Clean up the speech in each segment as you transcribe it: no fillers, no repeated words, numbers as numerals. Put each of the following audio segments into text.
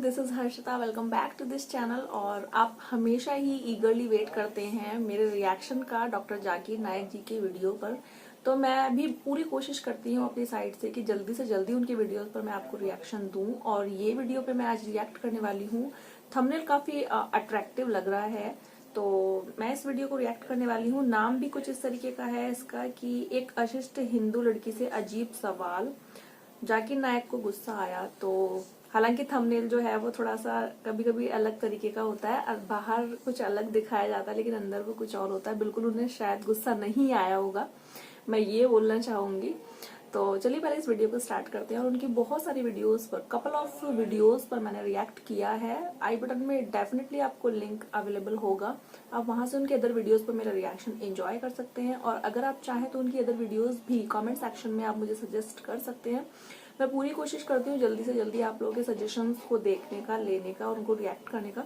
This is Harshita. Welcome back to this channel. और आप हमेशा ही ईगरली वेट करते हैं मेरे रिएक्शन का डॉक्टर जाकिर नायक जी के वीडियो पर। तो मैं भी पूरी कोशिश करती हूँ अपनी साइड से कि जल्दी से जल्दी उनके वीडियोस पर मैं आपको रिएक्शन दूं। और ये वीडियो पे मैं आज रिएक्ट करने वाली हूँ। थंबनेल काफी अट्रैक्टिव लग रहा है, तो मैं इस वीडियो को रिएक्ट करने वाली हूँ। नाम भी कुछ इस तरीके का है इसका कि एक अशिष्ट हिंदू लड़की से अजीब सवाल। जाकिर नायक को गुस्सा आया। तो हालांकि थंबनेल जो है वो थोड़ा सा कभी कभी अलग तरीके का होता है, बाहर कुछ अलग दिखाया जाता है लेकिन अंदर वो कुछ और होता है। बिल्कुल उन्हें शायद गुस्सा नहीं आया होगा, मैं ये बोलना चाहूंगी। तो चलिए पहले इस वीडियो को स्टार्ट करते हैं। और उनकी बहुत सारी वीडियोस पर, कपल ऑफ वीडियोस पर मैंने रिएक्ट किया है। आई बटन में डेफिनेटली आपको लिंक अवेलेबल होगा, आप वहां से उनके अदर वीडियोस पर मेरा रिएक्शन एंजॉय कर सकते हैं। और अगर आप चाहें तो उनकी अदर वीडियोस भी कमेंट सेक्शन में आप मुझे सजेस्ट कर सकते हैं। मैं पूरी कोशिश करती हूँ जल्दी से जल्दी आप लोगों के सजेशंस को देखने का, लेने का और उनको रिएक्ट करने का।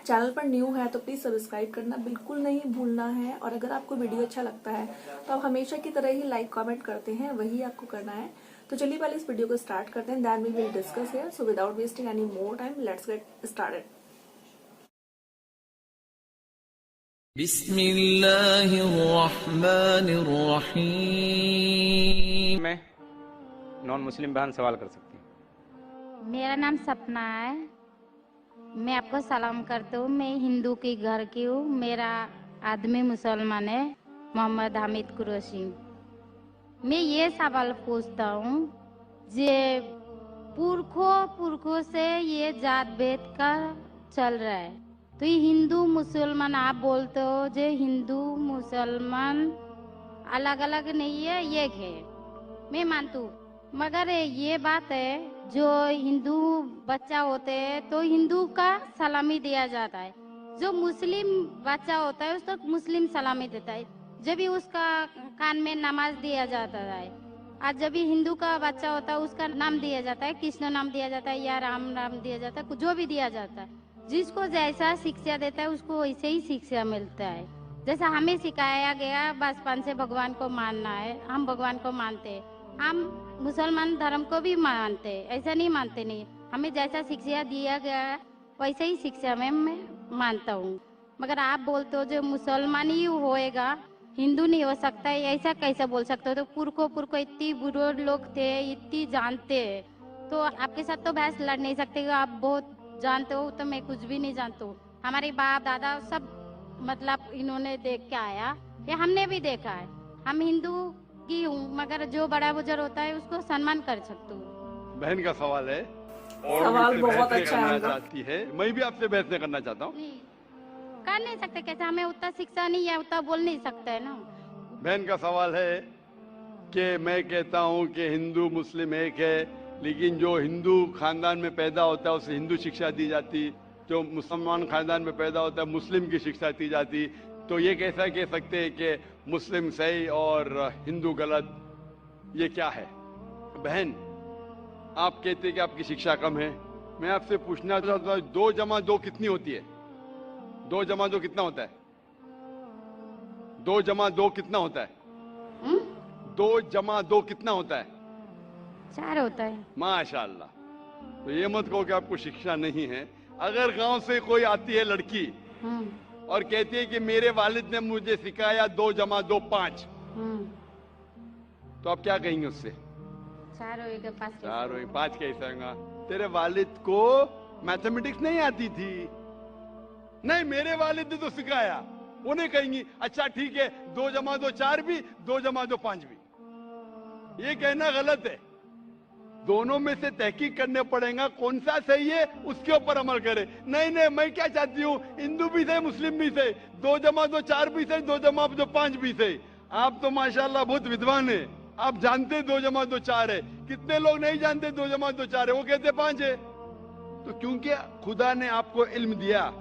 चैनल पर न्यू है तो प्लीज सब्सक्राइब करना बिल्कुल नहीं भूलना है। और अगर आपको वीडियो अच्छा लगता है तो आप हमेशा की तरह ही लाइक कमेंट करते हैं, वही आपको करना है। तो चलिए पहले इस वीडियो को स्टार्ट करते हैं, then we will discuss here. So without wasting any more time, let's get started. बिस्मिल्लाहिर्रहमानिर्रहीम। मैं नॉन मुस्लिम बहन सवाल कर सकती हूँ। मेरा नाम सपना है। मैं आपको सलाम करती हूँ। मैं हिंदू की घर की हूँ। मेरा आदमी मुसलमान है, मोहम्मद हामिद कुरैशी। मैं ये सवाल पूछता हूँ, जे पुरखों से ये जात भेद का चल रहा है, तो ये हिंदू मुसलमान आप बोलते हो, जे हिंदू मुसलमान अलग अलग नहीं है, एक है। मैं मानती हूँ, मगर ये बात है, जो हिंदू बच्चा होते हैं तो हिंदू का सलामी दिया जाता है, जो मुस्लिम बच्चा होता है उसको मुस्लिम सलामी देता है। जब भी उसका कान में नमाज दिया जाता है, और जब भी हिंदू का बच्चा होता है उसका नाम दिया जाता है, कृष्ण नाम दिया जाता है या राम नाम दिया जाता है, जो भी दिया जाता है। जिसको जैसा शिक्षा देता है उसको वैसे ही शिक्षा मिलता है। जैसा हमें सिखाया गया बचपन से भगवान को मानना है, हम भगवान को मानते हैं। हम मुसलमान धर्म को भी मानते हैं, ऐसा नहीं मानते नहीं। हमें जैसा शिक्षा दिया गया है वैसे ही शिक्षा में मैं मानता हूँ। मगर आप बोलते हो जो मुसलमान ही होएगा, हिंदू नहीं हो सकता है, ऐसा कैसे बोल सकते हो? तो पुरखों इतनी बुरे लोग थे, इतनी जानते हैं, तो आपके साथ तो बहस लड़ नहीं सकते। आप बहुत जानते हो, तो मैं कुछ भी नहीं जानता हूँ। हमारे बाप दादा सब मतलब इन्होंने देख के आया, ये हमने भी देखा है। हम हिंदू की हूँ, मगर जो बड़ा बुजुर्ग होता है उसको सम्मान कर सकते हो। बहन का सवाल है और सवाल मुझसे बहुत बहस अच्छा करना है। चाहती है। मैं भी आपसे बहस नहीं करना चाहता हूँ। नहीं कर नहीं सकते, कैसे? हमें उतना शिक्षा नहीं है, उतना बोल नहीं सकते है ना। बहन का सवाल है कि मैं कहता हूँ कि हिंदू मुस्लिम एक है, लेकिन जो हिंदू खानदान में पैदा होता है उसे हिंदू शिक्षा दी जाती, जो मुसलमान खानदान में पैदा होता है मुस्लिम की शिक्षा दी जाती। तो ये कैसा कह सकते हैं कि मुस्लिम सही और हिंदू गलत? ये क्या है? बहन, आप कहते हैं कि आपकी शिक्षा कम है। मैं आपसे पूछना चाहता हूँ, 2 जमा 2 कितनी होती है? 2 जमा 2 कितना होता है? 2 जमा 2 कितना होता है? 2 जमा 2 कितना होता है? 4 होता है। माशाल्लाह। तो ये मत कहो कि आपको शिक्षा नहीं है। अगर गांव से कोई आती है लड़की और कहती है कि मेरे वालिद ने मुझे सिखाया 2 जमा 2 5, तो आप क्या कहेंगे उससे? 4 होएगा, 5 4 और 5 कैसे होगा? तेरे वालिद को मैथमेटिक्स नहीं आती थी? नहीं, मेरे वालिद ने तो सिखाया। उन्हें कहेंगी अच्छा ठीक है, 2 जमा 2 4 भी, 2 जमा 2 5 भी। ये कहना गलत है। दोनों में से तहकीक करने पड़ेगा, कौन सा सही है उसके ऊपर अमल करे। नहीं नहीं, मैं क्या चाहती हूँ, हिंदू भी सही मुस्लिम भी सही, 2 जमा 2 4 भी सही, 2 जमा 2 5 भी सही। आप तो माशाल्लाह बहुत विद्वान है, आप जानते 2 जमा 2 4 है। कितने लोग नहीं जानते 2 जमा 2 4 है, वो कहते 5 है। तो क्योंकि खुदा ने आपको इल्म दिया,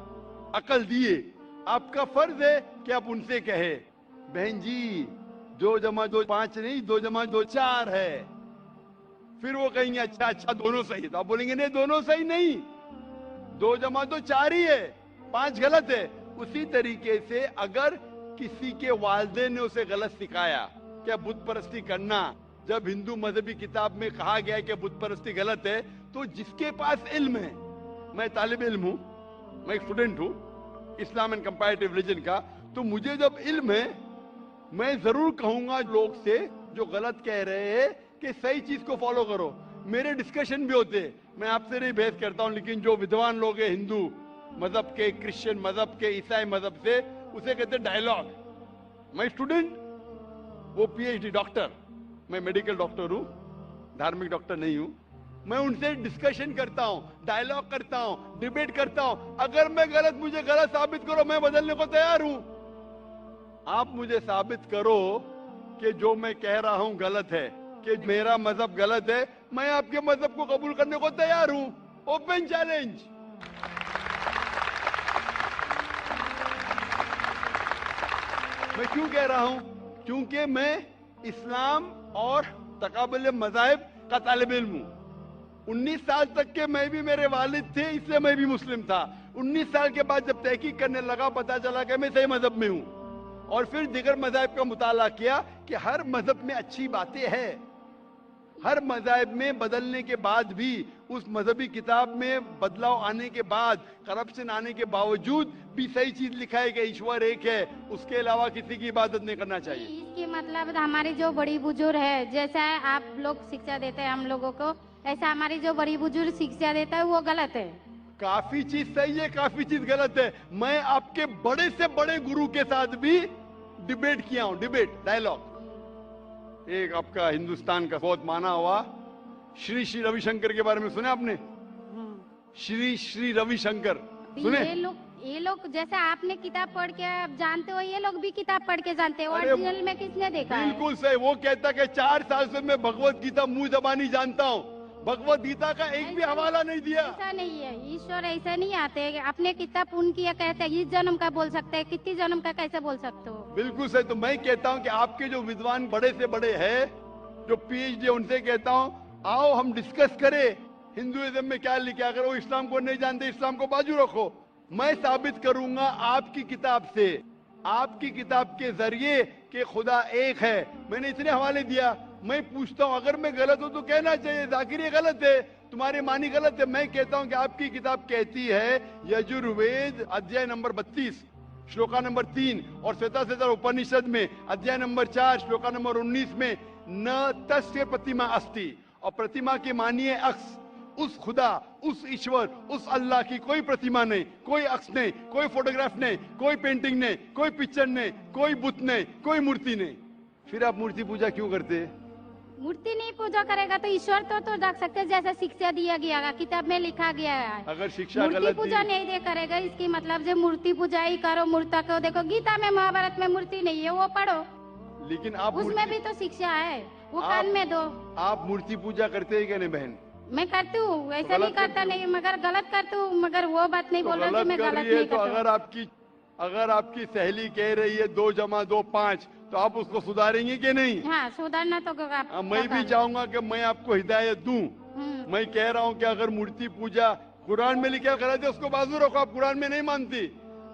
अकल दिए, आपका फर्ज है कि आप उनसे कहे बहन जी 2 जमा 2 5 नहीं, 2 जमा 2 4 है। फिर वो कहेंगे अच्छा अच्छा दोनों सही, तो आप बोलेंगे नहीं दोनों सही नहीं, 2 जमा 2 4 ही है, 5 गलत है। उसी तरीके से अगर किसी के वालिदैन ने उसे गलत सिखाया क्या बुत परस्ती करना, जब हिंदू मजहबी किताब में कहा गया है कि बुत परस्ती गलत है, तो जिसके पास इल्म है मैं तालिब इल्म हूँ, मैं एक स्टूडेंट हूँ इस्लाम एंड कंपैरेटिव रिलीजन का, तो मुझे जब इल्म है मैं जरूर कहूंगा लोग से जो गलत कह रहे हैं कि सही चीज को फॉलो करो। मेरे डिस्कशन भी होते हैं, मैं आपसे नहीं बहस करता हूं, लेकिन जो विद्वान लोग हैं हिंदू मजहब के, क्रिश्चियन मजहब के, ईसाई मजहब से, उसे कहते हैं डायलॉग। मैं स्टूडेंट, वो पीएचडी डॉक्टर, मैं मेडिकल डॉक्टर हूं, धार्मिक डॉक्टर नहीं हूं। मैं उनसे डिस्कशन करता हूं, डायलॉग करता हूं, डिबेट करता हूं। अगर मैं गलत, मुझे गलत साबित करो, मैं बदलने को तैयार हूं। आप मुझे साबित करो कि जो मैं कह रहा हूं गलत है, कि मेरा मजहब गलत है, मैं आपके मजहब को कबूल करने को तैयार हूं। Open challenge. मैं क्यों कह रहा हूं? क्योंकि मैं इस्लाम और तकाबुल मज़ाहिब का तालिब इल्म हूं। 19 साल तक के मैं भी, मेरे वालिद थे, इसलिए मैं भी मुस्लिम था। 19 साल के बाद जब तहकीक करने लगा, पता चला कि मैं सही मजहब में हूं, और फिर दिगर मज़ाहिब का मुताला किया कि हर मजहब में अच्छी बातें हैं। हर मज़ाहिब में बदलने के बाद भी, उस मजहबी किताब में बदलाव आने के बाद, करप्शन आने के बावजूद भी सही चीज लिखा है कि ईश्वर एक है, उसके अलावा किसी की इबादत नहीं करना चाहिए। इसके मतलब हमारी जो बड़ी बुजुर्ग है, जैसा आप लोग शिक्षा देते हैं हम लोगों को, ऐसा हमारी जो बड़ी बुजुर्ग शिक्षा देता है वो गलत है। काफी चीज सही है, काफी चीज गलत है। मैं आपके बड़े से बड़े गुरु के साथ भी डिबेट किया हूं, डिबेट, डायलॉग। एक आपका हिंदुस्तान का बहुत माना हुआ श्री श्री रविशंकर के बारे में सुने आपने? श्री श्री रविशंकर सुने? ये लोग जैसे आपने किताब पढ़ के आप जानते हो, ये लोग भी किताब पढ़ के जानते हो। ओरिजिनल में किसने देखा है? बिल्कुल सही। वो कहता कि 4 साल से मैं भगवत गीता मुंह जबानी जानता हूँ, भगवत गीता का एक भी हवाला नहीं दिया। ऐसा नहीं है, ईश्वर ऐसे नहीं आते। अपने किताब उनकी कहते हैं, इस जन्म का बोल सकते हैं, कितनी जन्म का कैसे बोल सकते हो? बिल्कुल सही। तो मैं कहता हूँ कि आपके जो विद्वान बड़े से बड़े हैं, जो पीएचडी, उनसे कहता हूँ आओ हम डिस्कस करें हिंदुइज्म में क्या लिखा। अगर वो इस्लाम को नहीं जानते, इस्लाम को बाजू रखो। मैं साबित करूंगा आपकी किताब से, आपकी किताब के जरिए कि खुदा एक है। मैंने इतने हवाले दिया। मैं पूछता हूं, अगर मैं गलत हूं तो कहना चाहिए जाकिर ये गलत है, तुम्हारी मानी गलत है। मैं कहता हूं कि आपकी किताब कहती है यजुर्वेद अध्याय नंबर 32 श्लोका नंबर 3 और श्वेताश्वेतर उपनिषद में अध्याय नंबर 4 श्लोका नंबर 19 में न तस्य प्रतिमा अस्ति, और प्रतिमा के मानिए अक्स। उस खुदा, उस ईश्वर, उस अल्लाह की कोई प्रतिमा नहीं, कोई अक्स नहीं, कोई फोटोग्राफ नहीं, कोई पेंटिंग नहीं, कोई पिक्चर नहीं, कोई बुत नहीं, कोई मूर्ति नहीं। फिर आप मूर्ति पूजा क्यों करते हैं? मूर्ति नहीं पूजा करेगा तो ईश्वर तो रख सकते हैं, जैसे शिक्षा दिया गया है, किताब में लिखा गया है। अगर शिक्षा मूर्ति गलत पूजा नहीं दे करेगा, इसकी मतलब जो मूर्ति पूजा ही करो। मूर्ता को देखो, गीता में, महाभारत में मूर्ति नहीं है, वो पढ़ो। लेकिन आप उसमें भी तो शिक्षा है, वो कान में दो। आप मूर्ति पूजा करते हैं क्या? नहीं बहन, मैं करती हूँ, ऐसा नहीं करता नहीं, मगर गलत करती हूँ। मगर वो बात नहीं बोल रही मैं गलत नहीं तो करती। अगर आपकी सहेली कह रही है 2 + 2 5, तो आप उसको सुधारेंगे कि नहीं? हाँ, सुधारना तो मैं भी चाहूंगा कि मैं आपको हिदायत दूं। मैं कह रहा हूं कि अगर मूर्ति पूजा कुरान में लिखा गलत है, उसको बाजू रखो। आप कुरान में नहीं मानती,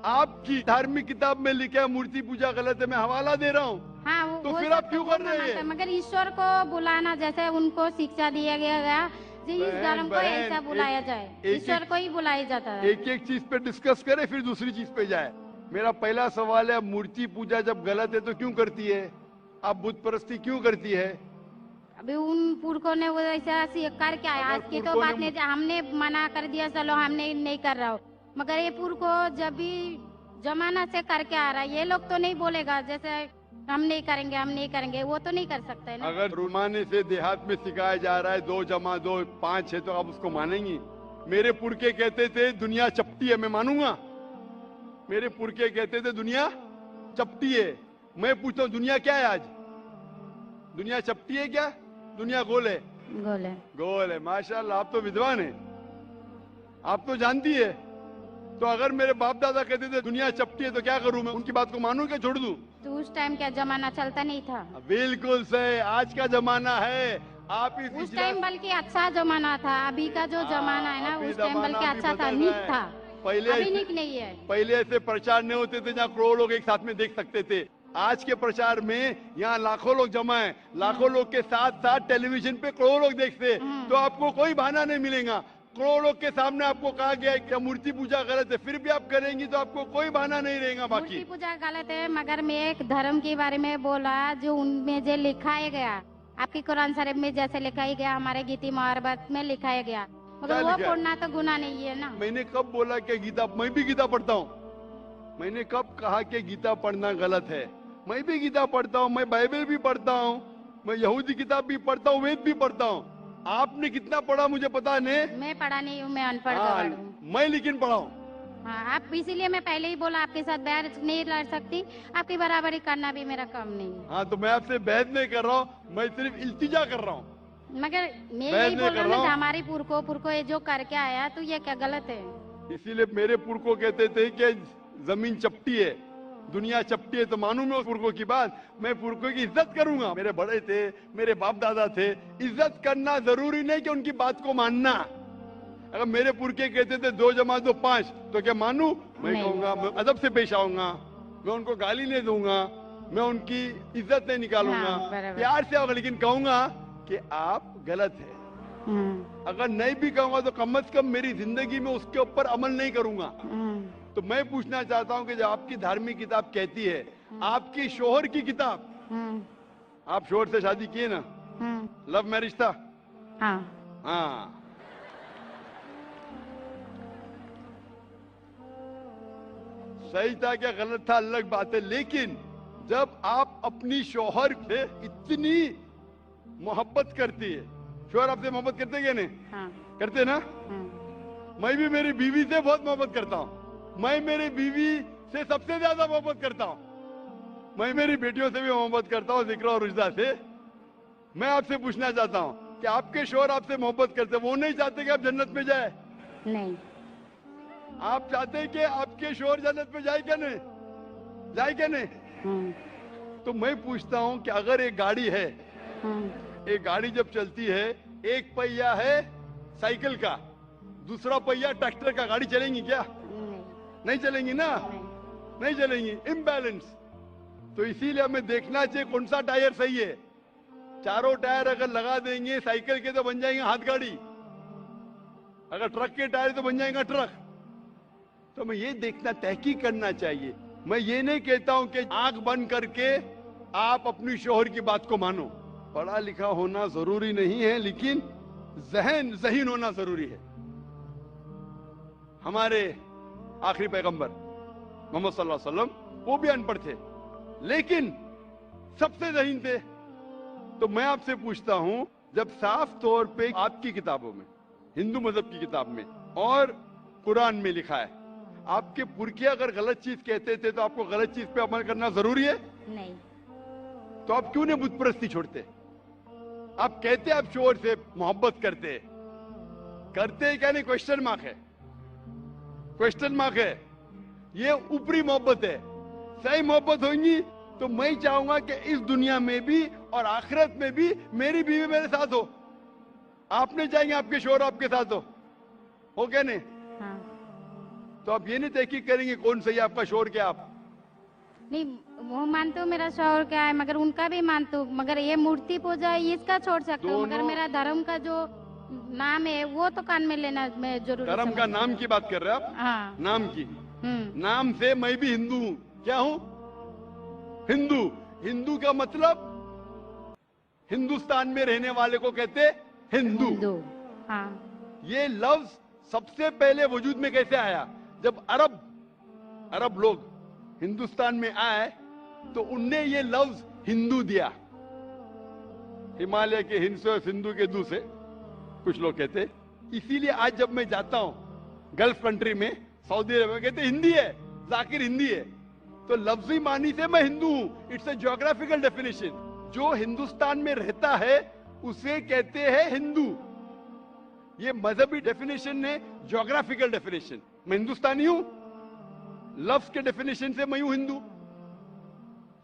आपकी धार्मिक किताब में लिखा है मूर्ति पूजा गलत है, मैं हवाला दे रहा हूँ। हाँ, तो फिर आप क्यों कर रहे हैं? मगर ईश्वर को बुलाना, जैसे उनको शिक्षा दिया गया जी, इस धर्म को ऐसा बुलाया जाए, ईश्वर को ही बुलाया जाता है। एक एक चीज पे डिस्कस करे, फिर दूसरी चीज पे जाए। मेरा पहला सवाल है, मूर्ति पूजा जब गलत है तो क्यों करती है? आप बुत परस्ती क्यों करती है? अभी उन पुरखों ने वो ऐसा कर क्या है, आज की तो बात नहीं, हमने मना कर दिया, चलो हमने नहीं कर रहा हो। मगर ये पुरखों जब भी जमाना से करके आ रहा है, ये लोग तो नहीं बोलेगा जैसे हम नहीं करेंगे, हम नहीं करेंगे, वो तो नहीं कर सकते ना। अगर रुमाने से देहात में सिखाया जा रहा है 2 + 2 5 है, तो आप उसको मानेंगी? मेरे पुरखे कहते थे दुनिया चपटी है, मैं मानूंगा? मेरे पुरखे कहते थे दुनिया चपटी है। मैं पूछता हूँ दुनिया क्या है आज? दुनिया चपटी है क्या? दुनिया गोल है? गोल है। गोल है। माशाल्लाह, आप तो विद्वान है, आप तो जानती है। तो अगर मेरे बाप दादा कहते थे दुनिया चपटी है, तो क्या करूं मैं? उनकी बात को मानूं क्या छोड़ दूं? तो उस टाइम क्या जमाना चलता नहीं था? बिल्कुल सही, आज का जमाना है। आप उस टाइम बल्कि अच्छा जमाना था, अभी का जो जमाना है ना, उस टाइम बल्कि अच्छा था, नीक था। पहले अभी नीक नहीं है। पहले ऐसे प्रचार नहीं होते थे जहाँ करोड़ों लोग एक साथ में देख सकते थे। आज के प्रचार में यहाँ लाखों लोग जमा है, लाखों लोग के साथ साथ टेलीविजन पे करोड़ों लोग देखते हैं, तो आपको कोई बहाना नहीं मिलेगा। करोड़ों के सामने आपको कहा गया है कि मूर्ति पूजा गलत है, फिर भी आप करेंगी तो आपको कोई बहाना नहीं रहेगा मूर्ति बाकी। पूजा गलत है, मगर मैं एक धर्म के बारे में बोला जो उनमें जो लिखाया गया, आपकी कुरान शरीफ में जैसे लिखाया गया, हमारे गीता महाभारत में लिखाया गया, क्या मगर वो लिखा है? पढ़ना तो गुनाह नहीं है ना। मैंने कब बोला कि गीता, मैं भी गीता पढ़ता हूँ? मैंने कब कहा कि गीता पढ़ना गलत है? मैं भी गीता पढ़ता हूँ, मैं बाइबल भी पढ़ता हूँ, मैं यहूदी किताब भी पढ़ता हूँ, वेद भी पढ़ता हूँ। आपने कितना पढ़ा मुझे पता नहीं। मैं पढ़ा नहीं हूँ, मैं अनपढ़ हाँ, गवार हूँ। मैं लेकिन पढ़ा हूँ। हाँ, आप इसीलिए मैं पहले ही बोला आपके साथ बहस नहीं लड़ सकती, आपकी बराबरी करना भी मेरा काम नहीं है। हाँ, तो मैं आपसे बहस नहीं कर रहा हूँ, मैं सिर्फ इल्तिजा कर रहा हूँ। मगर मैं बहस यही नहीं बोल कर रहा हूँ रहा ना, हूँ। हमारी पुरखों ये जो करके आया तो ये क्या गलत है? इसीलिए मेरे पुरखों कहते थे कि जमीन चपटी है, दुनिया चपटी है, तो मानूं मैं उस पुरखों की बात। मैं पुरखों की इज्जत करूंगा, मेरे बड़े थे, मेरे बाप दादा थे। इज्जत करना जरूरी नहीं कि उनकी बात को मानना। अगर मेरे पुरखे कहते थे 2 जमा 2 5, तो क्या मानूं? मैं नहीं। कहूंगा, मैं अदब से पेश आऊंगा, मैं उनको गाली नहीं दूंगा, मैं उनकी इज्जत नहीं निकालूंगा, हाँ, बराबर। प्यार से आऊंगा, लेकिन कहूंगा कि आप गलत है। अगर नहीं भी कहूंगा तो कम से कम मेरी जिंदगी में उसके ऊपर अमल नहीं करूंगा। तो मैं पूछना चाहता हूं कि जब आपकी धार्मिक किताब कहती है, आपकी शोहर की किताब, आप शोहर से शादी किए ना, लव मैरिज था? हाँ। हाँ, सही था क्या गलत था अलग बात है, लेकिन जब आप अपनी शोहर से इतनी मोहब्बत करती है, शोहर आपसे मोहब्बत करते क्या नहीं? हाँ। करते ना? मैं भी मेरी बीवी से बहुत मोहब्बत करता हूँ। मैं मेरी बीवी से सबसे ज्यादा मोहब्बत करता हूँ। मैं मेरी बेटियों से भी मोहब्बत करता हूँ, जिक्र और रुजदा से। मैं आपसे पूछना चाहता हूँ कि आपके शोहर आपसे मोहब्बत करते, वो नहीं चाहते कि आप जन्नत में जाए? नहीं। आप चाहते हैं कि आपके शोहर जन्नत में जाए क्या नहीं? जाए क्या नहीं? तो मैं पूछता हूँ कि अगर एक गाड़ी है, एक गाड़ी जब चलती है, एक पहिया है साइकिल का, दूसरा पहिया ट्रैक्टर का, गाड़ी चलेंगी क्या? नहीं चलेंगी ना, नहीं चलेंगी, इम्बैलेंस। तो इसीलिए हमें देखना चाहिए कौन सा टायर सही है। चारों टायर अगर लगा देंगे साइकिल के तो बन जाएंगे हाथ गाड़ी, अगर ट्रक के टायर तो बन जाएगा ट्रक। तो हमें ये देखना, तहकीक करना चाहिए। मैं ये नहीं कहता हूं कि आंख बंद करके आप अपनी शोहर की बात को मानो। पढ़ा लिखा होना जरूरी नहीं है, लेकिन ज़हीन होना जरूरी है। हमारे आखिरी पैगंबर मोहम्मद सल्लल्लाहु अलैहि वसल्लम, वो भी अनपढ़ थे, लेकिन सबसे ज़हीन थे। तो मैं आपसे पूछता हूं, जब साफ तौर पे आपकी किताबों में, हिंदू मजहब की किताब में और कुरान में लिखा है, आपके पुरखे अगर गलत चीज कहते थे तो आपको गलत चीज पे अमल करना जरूरी है? नहीं। तो आप क्यों नहीं बुत परस्ती छोड़ते? आप कहते आप शोहर से मोहब्बत करते क्या नहीं? क्वेश्चन मार्क है, क्वेश्चन मार्क है। ये ऊपरी मोहब्बत है। सही मोहब्बत होगी तो मैं चाहूंगा कि इस दुनिया में भी और आखिरत में भी मेरी बीवी मेरे साथ हो। आप नहीं चाहेंगे आपके शोहर आपके साथ हो क्या नहीं? हाँ। तो आप ये नहीं तहकीक करेंगे कौन सही है आपका शोहर क्या? आप नहीं, वो मानते हो मेरा शोहर क्या है, मगर उनका भी मानते हो, मगर ये मूर्ति पूजा इसका छोड़ सकते हो, मगर मेरा धर्म का जो नाम है वो तो कान में लेना मैं जरूरी धर्म का नाम की बात कर रहे हैं आप? हाँ। नाम की, नाम से मैं भी हिंदू हूँ। क्या हूँ? हिंदू। हिंदू का मतलब हिंदुस्तान में रहने वाले को कहते हिंदू। हाँ। ये लफ्ज सबसे पहले वजूद में कैसे आया? जब अरब लोग हिंदुस्तान में आए तो उनने ये लफ्ज हिंदू दिया। हिमालय के हिंद से और सिंधु के दू से कुछ लोग कहते। इसीलिए आज जब मैं जाता हूं गल्फ कंट्री में, सऊदी अरब में, कहते हिंदी है, जाकिर हिंदी है। तो लफ्जी मानी से मैं हिंदू हूं। It's a geographical definition. जो हिंदुस्तान में रहता है उसे कहते हैं हिंदू। ये मजहबी डेफिनेशन ने ज्योग्राफिकल डेफिनेशन। मैं हिंदुस्तानी हूं, लफ्ज के डेफिनेशन से मैं हूं हिंदू।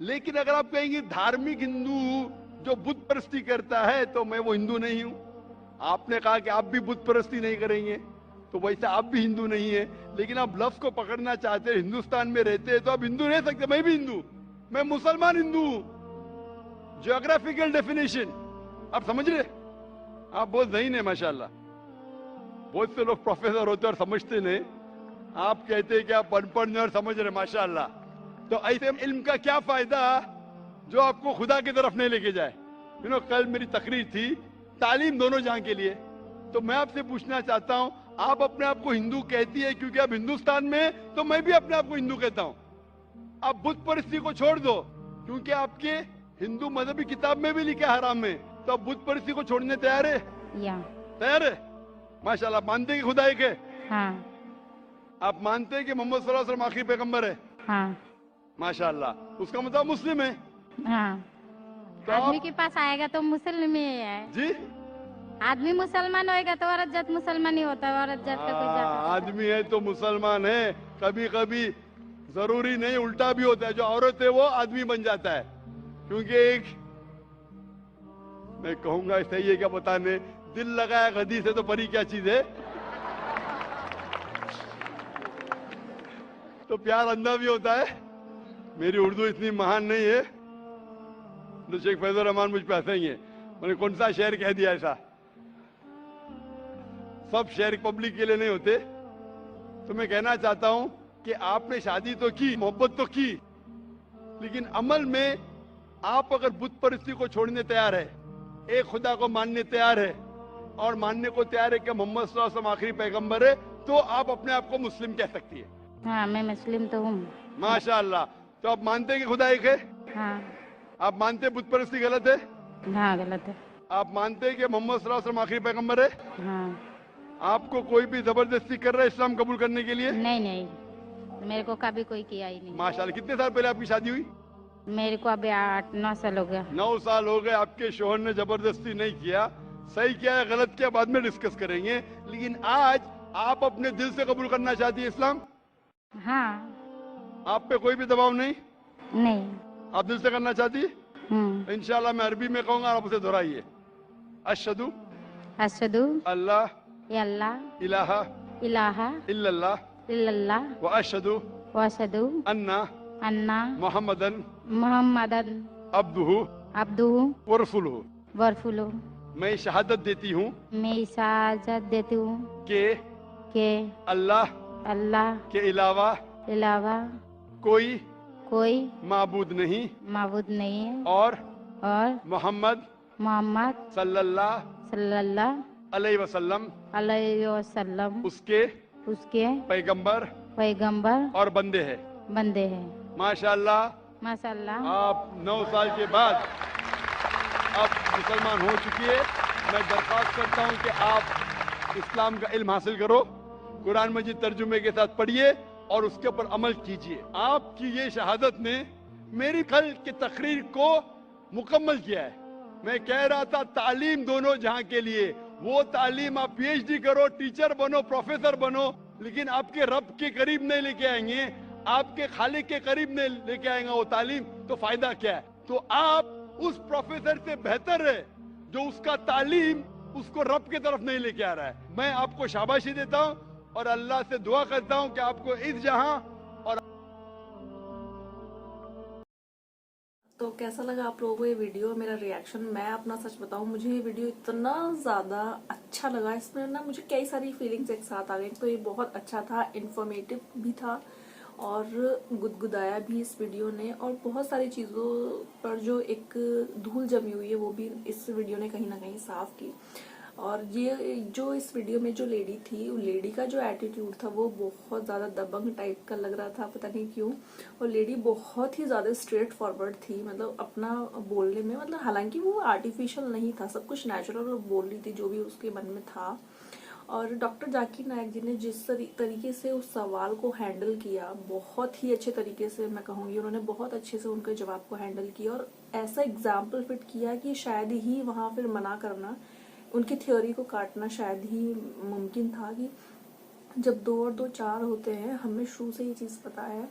लेकिन अगर आप कहेंगे धार्मिक हिंदू जो बुत परस्ती करता है तो मैं वो हिंदू नहीं हूं। आपने कहा कि आप भी बुत परस्ती नहीं करेंगे, तो वैसे आप भी हिंदू नहीं है। लेकिन आप लफ्ज को पकड़ना चाहते हैं, हिंदुस्तान में रहते हैं तो आप हिंदू रह सकते। मैं भी हिंदू, मैं मुसलमान हिंदू हूं। ज्योग्राफिकल डेफिनेशन आप समझ रहे? आप बहुत ज़हीन है माशाल्लाह। बहुत से लोग प्रोफेसर होते और समझते नहीं। आप कहते हैं कि आप अनपढ़ नहीं और समझ रहे, माशाअल्लाह। तो ऐसे इल्म का क्या फायदा जो आपको खुदा की तरफ नहीं लेके जाए। कल मेरी तकरीर थी तालीम दोनों जहां के लिए। तो मैं आपसे पूछना चाहता हूं, आप अपने आप को हिंदू कहती है क्योंकि आप हिंदुस्तान में हैं, तो मैं भी अपने आप को हिंदू कहता हूं। आप बुत परिस्थिति को छोड़ दो क्योंकि आपके हिंदू मजहबी किताब में भी लिखा है हराम में, तो आप बुत परिस्थिति को छोड़ने तैयार है? या तैयार है? माशाल्लाह। मानते हैं कि खुदा एक है? हाँ आप मानते हैं कि मोहम्मद सल्लल्लाहु अलैहि वसल्लम आखिरी पैगंबर है? हाँ माशाल्लाह। उसका मतलब मुस्लिम है। हाँ। तो आदमी आप के पास आएगा तो मुस्लिम ही है। जी, आदमी मुसलमान होएगा तो औरत जात मुसलमान ही होता है। औरत जात का कोई जात आदमी है तो मुसलमान है। कभी कभी जरूरी नहीं, उल्टा भी होता है। जो औरत है वो आदमी बन जाता है। क्योंकि एक मैं कहूंगा सही है क्या बताने, दिल लगाया गधी से तो परी क्या चीज है। तो प्यार अंधा भी होता है। मेरी उर्दू इतनी महान नहीं है तो शेख फैजुर रहमान मुझ पे हंसेंगे। मैंने कौन सा शेर कह दिया ऐसा। सब शेर पब्लिक के लिए नहीं होते। तो मैं कहना चाहता हूं कि आपने शादी तो की, मोहब्बत तो की, लेकिन अमल में आप अगर बुत परिस्थिति को छोड़ने तैयार है, एक खुदा को मानने तैयार है और मानने को तैयार है कि मोहम्मद सल्लल्लाहु अलैहि वसल्लम आखिरी पैगंबर है, तो आप अपने आप को मुस्लिम कह सकती है। हाँ मैं मुस्लिम तो हूँ। माशाअल्लाह। तो आप मानते हैं कि खुदा एक है? हाँ आप मानते हैं बुत परिस्थिति गलत है? हाँ गलत है। आप मानते हैं कि मोहम्मद सल्लल्लाहु अलैहि वसल्लम आखिरी पैगंबर है? हाँ आपको कोई भी जबरदस्ती कर रहा है इस्लाम कबूल करने के लिए? नहीं नहीं, मेरे को कभी कोई किया ही नहीं। माशाअल्लाह। कितने साल पहले आपकी शादी हुई? मेरे को अभी 8-9 साल हो गया। 9 साल हो गए। आपके शोहर ने जबरदस्ती नहीं किया। सही किया है गलत किया बाद में डिस्कस करेंगे, लेकिन आज आप अपने दिल से कबूल करना चाहती है इस्लाम? हाँ। आप पे कोई भी दबाव नहीं? नहीं। आप दिल से करना चाहती है? इंशाल्लाह मैं अरबी में कहूंगा, आप उसे दोहराइए। अशहदु अशहदु अल्लाह अल्लाह इलाहा इलाहा इल्लल्लाह इल्लल्लाह व अशहदु व अशहदु अन्ना अन्ना मुहम्मदन मुहम्मदन अब्दुहु अब्दुहु व रसूलुहु। व रसूलुहु। मैं शहादत देती हूँ मैं इजाजत देती हूँ कि अल्लाह के अलावा कोई माबूद नहीं और मोहम्मद सल्लल्लाहु अलैहि वसल्लम उसके पैगंबर और बंदे हैं। माशाअल्लाह। आप 9 साल के बाद आप मुसलमान हो चुकी है। मैं दरख्वास्त करता हूं कि आप इस्लाम का इल्म हासिल करो, कुरान मजीद तर्जुमे के साथ पढ़िए और उसके ऊपर अमल कीजिए। आपकी ये शहादत ने मेरी कल की तकरीर को मुकम्मल किया है। मैं कह रहा था तालीम दोनों जहां के लिए, वो तालीम आप पीएचडी करो, टीचर बनो, प्रोफेसर बनो, लेकिन आपके रब के करीब नहीं लेके आएंगे, आपके खालिक के करीब नहीं लेके आएंगे वो तालीम, तो फायदा क्या है? तो आप उस प्रोफेसर से बेहतर है जो उसका तालीम उसको रब की तरफ नहीं लेके आ रहा है। मैं आपको शाबाशी देता हूं और अल्लाह से दुआ करता हूं कि आपको इस जहां और। तो कैसा लगा आप लोगों को ये वीडियो, मेरा रिएक्शन? मैं अपना सच बताऊं, मुझे ये वीडियो इतना ज्यादा अच्छा लगा। इसमें ना मुझे कई सारी फीलिंग्स एक साथ आ गई। तो ये बहुत अच्छा था, इन्फॉर्मेटिव भी था और गुदगुदाया भी इस वीडियो ने, और बहुत सारी चीज़ों पर जो एक धूल जमी हुई है वो भी इस वीडियो ने कहीं ना कहीं साफ की। और ये जो इस वीडियो में जो लेडी थी, वो लेडी का जो एटीट्यूड था वो बहुत ज़्यादा दबंग टाइप का लग रहा था, पता नहीं क्यों। और लेडी बहुत ही ज़्यादा स्ट्रेट फॉरवर्ड थी, मतलब अपना बोलने में, मतलब हालांकि वो आर्टिफिशियल नहीं था, सब कुछ नेचुरल बोल रही थी जो भी उसके मन में था। और डॉक्टर जाकिर नायक जी ने जिस तरीके से उस सवाल को हैंडल किया, बहुत ही अच्छे तरीके से मैं कहूँगी, उन्होंने बहुत अच्छे से उनके जवाब को हैंडल किया और ऐसा एग्जाम्पल फिट किया कि शायद ही वहाँ फिर मना करना, उनकी थ्योरी को काटना शायद ही मुमकिन था। कि जब 2 और 2 4 होते हैं, हमें शुरू से ये चीज़ पता है,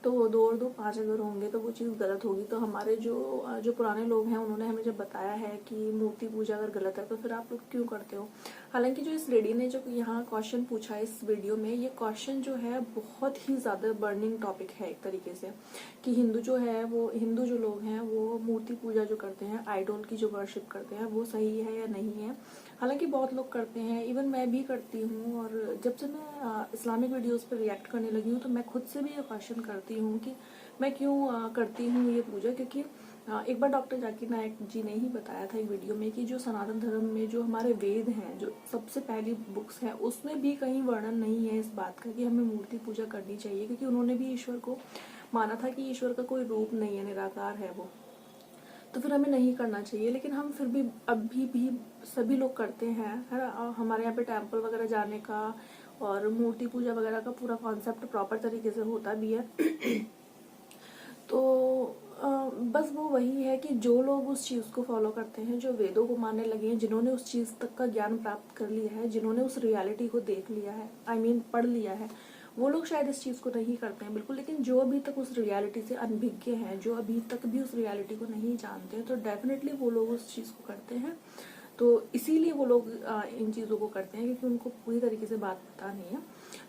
तो 2 और 2 5 अगर होंगे तो वो चीज़ गलत होगी। तो हमारे जो पुराने लोग हैं उन्होंने हमें जब बताया है कि मूर्ति पूजा अगर गलत है तो फिर आप लोग क्यों करते हो। हालांकि जो इस लेडी ने जो यहाँ क्वेश्चन पूछा है इस वीडियो में, ये क्वेश्चन जो है बहुत ही ज्यादा बर्निंग टॉपिक है एक तरीके से, कि हिंदू जो लोग हैं वो मूर्ति पूजा जो करते हैं, आइडोल की जो वर्शिप करते हैं, वो सही है या नहीं है। हालांकि बहुत लोग करते हैं, इवन मैं भी करती हूँ। और जब से मैं इस्लामिक वीडियोस पर रिएक्ट करने लगी हूँ तो मैं खुद से भी ये क्वेश्चन करती हूँ कि मैं क्यों करती हूँ ये पूजा। क्योंकि एक बार डॉक्टर जाकिर नायक जी ने ही बताया था एक वीडियो में कि जो सनातन धर्म में जो हमारे वेद हैं, जो सबसे पहली बुक्स हैं, उसमें भी कहीं वर्णन नहीं है इस बात का कि हमें मूर्ति पूजा करनी चाहिए। क्योंकि उन्होंने भी ईश्वर को माना था कि ईश्वर का कोई रूप नहीं है, निराकार है वो, तो फिर हमें नहीं करना चाहिए। लेकिन हम फिर भी अभी भी सभी लोग करते हैं, है ना। हमारे यहाँ पे टेम्पल वगैरह जाने का और मूर्ति पूजा वगैरह का पूरा कॉन्सेप्ट प्रॉपर तरीके से होता भी है। तो बस वो वही है कि जो लोग उस चीज़ को फॉलो करते हैं, जो वेदों को मानने लगे हैं, जिन्होंने उस चीज़ तक का ज्ञान प्राप्त कर लिया है, जिन्होंने उस रियलिटी को देख लिया है, पढ़ लिया है, वो लोग शायद इस चीज़ को नहीं करते हैं बिल्कुल। लेकिन जो अभी तक उस रियलिटी से अनभिज्ञ हैं, जो अभी तक भी उस रियलिटी को नहीं जानते हैं, तो डेफिनेटली वो लोग उस चीज़ को करते हैं। तो इसीलिए वो लोग इन चीज़ों को करते हैं क्योंकि उनको पूरी तरीके से बात पता नहीं है।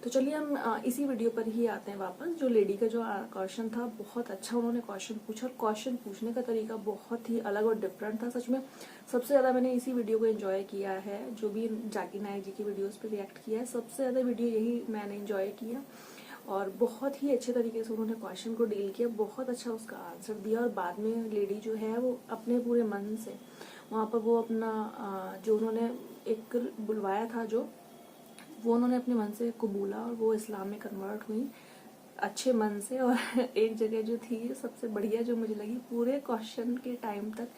तो चलिए हम इसी वीडियो पर ही आते हैं वापस। जो लेडी का जो क्वेश्चन था, बहुत अच्छा उन्होंने क्वेश्चन पूछा और क्वेश्चन पूछने का तरीका बहुत ही अलग और डिफरेंट था। सच में सबसे ज़्यादा मैंने इसी वीडियो को एंजॉय किया है, जो भी जाकिर नायक जी की वीडियोस पे रिएक्ट किया है, सबसे ज़्यादा वीडियो यही मैंने एंजॉय किया। और बहुत ही अच्छे तरीके से उन्होंने क्वेश्चन को डील किया, बहुत अच्छा उसका आंसर दिया। और बाद में लेडी जो है वो अपने पूरे मन से वहाँ पर वो अपना जो उन्होंने एक बुलवाया था, जो वो उन्होंने अपने मन से कबूला और वो इस्लाम में कन्वर्ट हुई अच्छे मन से। और एक जगह जो थी सबसे बढ़िया जो मुझे लगी, पूरे क्वेश्चन के टाइम तक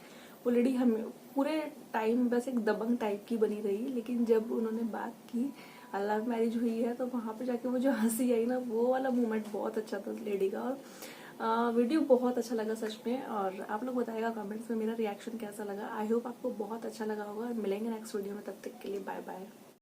वो लेडी हमें पूरे टाइम बस एक दबंग टाइप की बनी रही, लेकिन जब उन्होंने बात की अल्लाह मैरिज हुई है तो वहाँ पे जाके वो जो हंसी आई ना, वो वाला मोमेंट बहुत अच्छा था उस लेडी का। और वीडियो बहुत अच्छा लगा सच में। और आप लोग बताएगा कमेंट्स में मेरा रिएक्शन कैसा लगा। आई होप आपको बहुत अच्छा लगा होगा। मिलेंगे नेक्स्ट वीडियो में, तब तक के लिए बाय बाय।